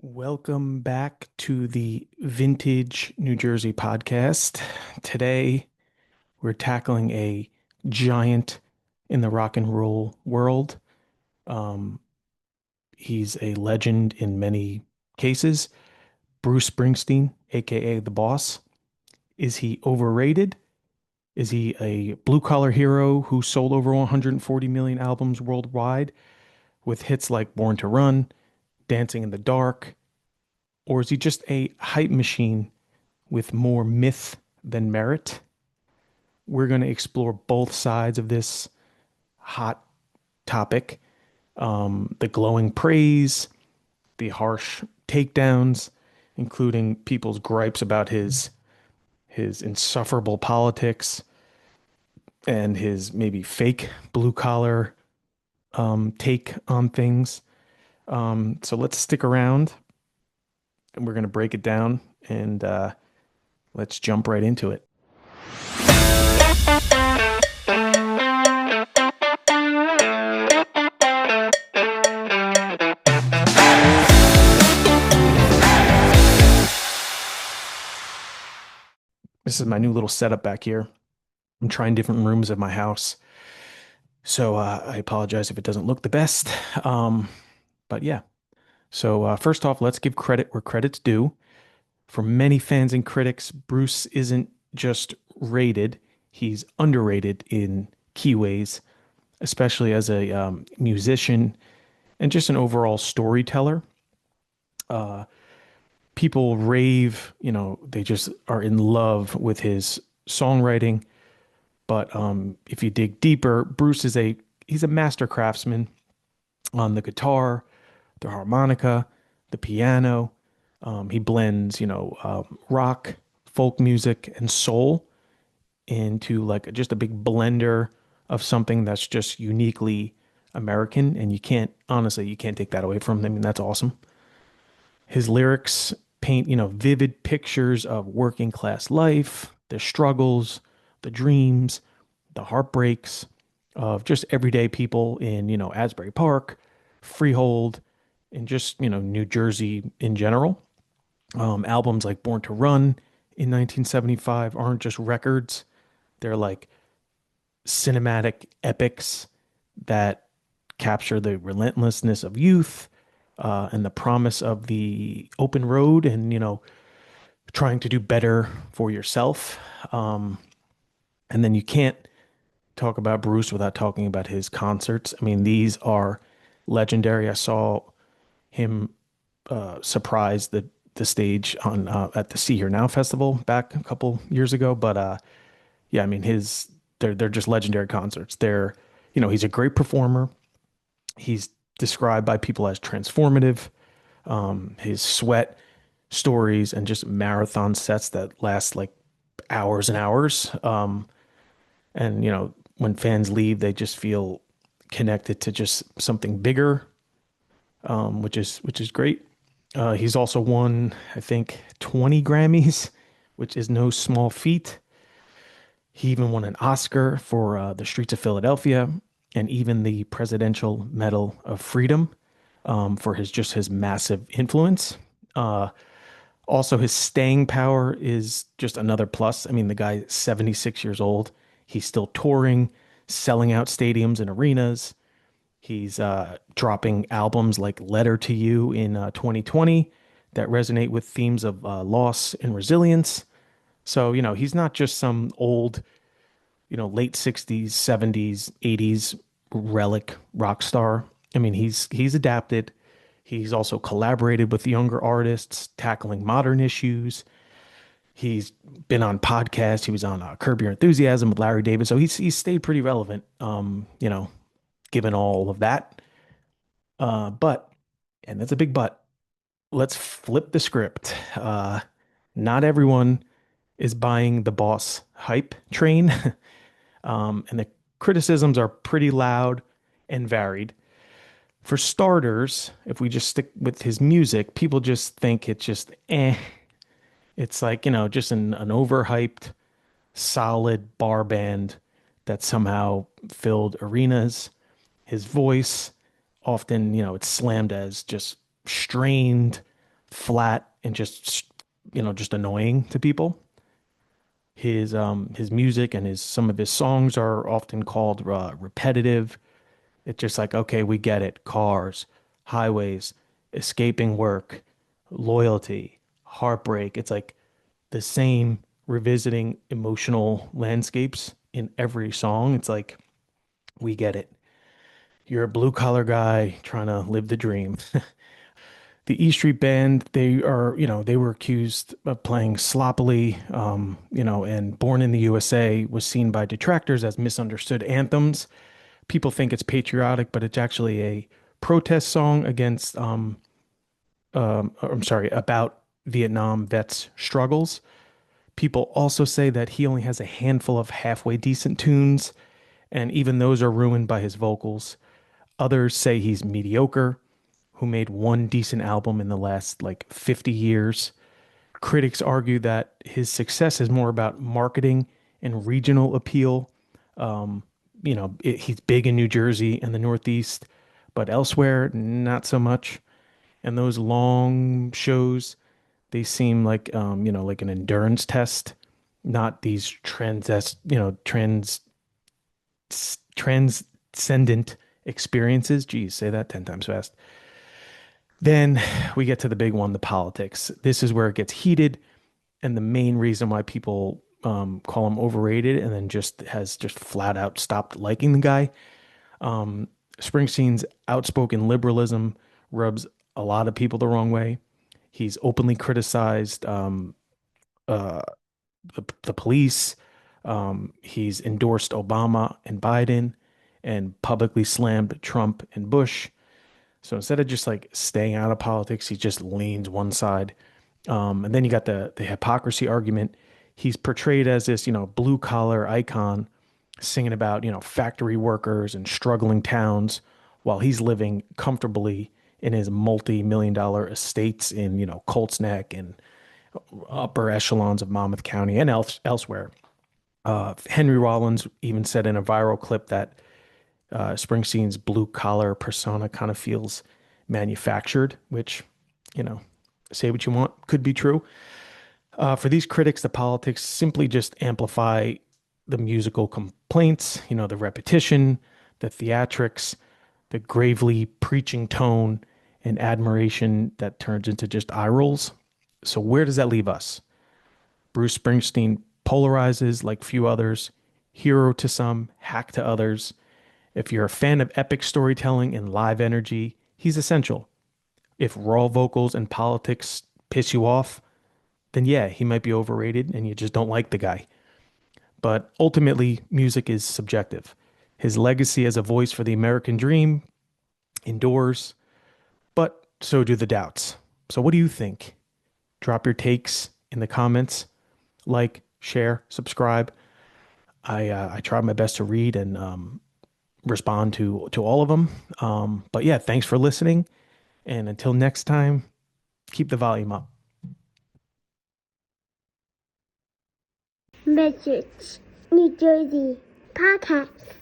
Welcome back to the Vintage New Jersey podcast. Today, we're tackling a giant in the rock and roll world. Um, he's a legend in many cases. Bruce Springsteen, aka the Boss. Is he overrated? Is he a blue collar hero who sold over 140 million albums worldwide with hits like Born to Run, Dancing in the Dark? Or is he just a hype machine with more myth than merit? We're going to explore both sides of this hot topic, the glowing praise, the harsh takedowns, including people's gripes about his insufferable politics and his maybe fake blue collar take on things. So let's stick around and we're going to break it down and let's jump right into it. This is my new little setup back here. I'm trying different rooms of my house. So I apologize if it doesn't look the best. But yeah. So first off, let's give credit where credit's due. For many fans and critics, Bruce isn't just rated, he's underrated in key ways, especially as a musician and just an overall storyteller. Uh, People rave, they just are in love with his songwriting. But if you dig deeper, Bruce is he's a master craftsman on the guitar, the harmonica, the piano. He blends, rock, folk music, and soul into like just a big blender of something that's just uniquely American. And you can't take that away from him. I mean, that's awesome. His lyrics paint, vivid pictures of working class life, the struggles, the dreams, the heartbreaks of just everyday people in, Asbury Park, Freehold, and just, New Jersey in general. Albums like Born to Run in 1975 aren't just records, they're like cinematic epics that capture the relentlessness of youth and the promise of the open road and, trying to do better for yourself. And then you can't talk about Bruce without talking about his concerts. I mean, these are legendary. I saw him surprise the stage on at the See Here Now festival back a couple years ago. But yeah, I mean they're just legendary concerts. He's a great performer. He's described by people as transformative. His sweat stories and just marathon sets that last like hours and hours. And when fans leave, they just feel connected to just something bigger, which is great. He's also won, I think, 20 Grammys, which is no small feat. He even won an Oscar for The Streets of Philadelphia and even the Presidential Medal of Freedom for his massive influence. Also, his staying power is just another plus. I mean, the guy is 76 years old. He's still touring, selling out stadiums and arenas. He's dropping albums like Letter to You in 2020 that resonate with themes of loss and resilience. So, he's not just some old, late 60s, 70s, 80s relic rock star. I mean, he's adapted. He's also collaborated with younger artists, tackling modern issues. He's been on podcasts. He was on Curb Your Enthusiasm with Larry David. So he's stayed pretty relevant, given all of that. But, and that's a big but, let's flip the script. Not everyone is buying the Boss hype train. And the criticisms are pretty loud and varied. For starters, if we just stick with his music, people just think it's just It's like, just an overhyped, solid bar band that somehow filled arenas. His voice, often, it's slammed as just strained, flat and just just annoying to people. His music and his some of his songs are often called repetitive. It's just like, okay, we get it. Cars, highways, escaping work, loyalty, heartbreak. It's like the same revisiting emotional landscapes in every song. It's like, we get it. You're a blue collar guy trying to live the dream. The E Street Band, they are, they were accused of playing sloppily, and Born in the USA was seen by detractors as misunderstood anthems. People think it's patriotic, but it's actually a protest song against, I'm sorry, about Vietnam vets' struggles. People also say that he only has a handful of halfway decent tunes, and even those are ruined by his vocals. Others say he's mediocre, who made one decent album in the last like 50 years. Critics argue that his success is more about marketing and regional appeal. He's big in New Jersey and the Northeast, but elsewhere, not so much. And those long shows, they seem like, like an endurance test, not these transcendent experiences. Geez, say that 10 times fast. Then we get to the big one, the politics. This is where it gets heated, and the main reason why people call him overrated and then just flat out stopped liking the guy. Springsteen's outspoken liberalism rubs a lot of people the wrong way. He's openly criticized uh, the police. He's endorsed Obama and Biden and publicly slammed Trump and Bush. So instead of just like staying out of politics, he just leans one side. And then you got the hypocrisy argument. He's portrayed as this, blue collar icon singing about, factory workers and struggling towns while he's living comfortably in his multi-million dollar estates in, Colts Neck and upper echelons of Monmouth County and elsewhere. Henry Rollins even said in a viral clip that Springsteen's blue collar persona kind of feels manufactured, which, you know, say what you want, could be true. For these critics, the politics simply just amplify the musical complaints, the repetition, the theatrics, the gravely preaching tone, and admiration that turns into just eye rolls. So, where does that leave us? Bruce Springsteen polarizes like few others, hero to some, hack to others. If you're a fan of epic storytelling and live energy, he's essential. If raw vocals and politics piss you off, then yeah, he might be overrated and you just don't like the guy. But ultimately, music is subjective. His legacy as a voice for the American dream endures, but so do the doubts. So, what do you think? Drop your takes in the comments. Like, share, subscribe. I try my best to read and respond to all of them. But yeah, thanks for listening. And until next time, keep the volume up. Message New Jersey podcast.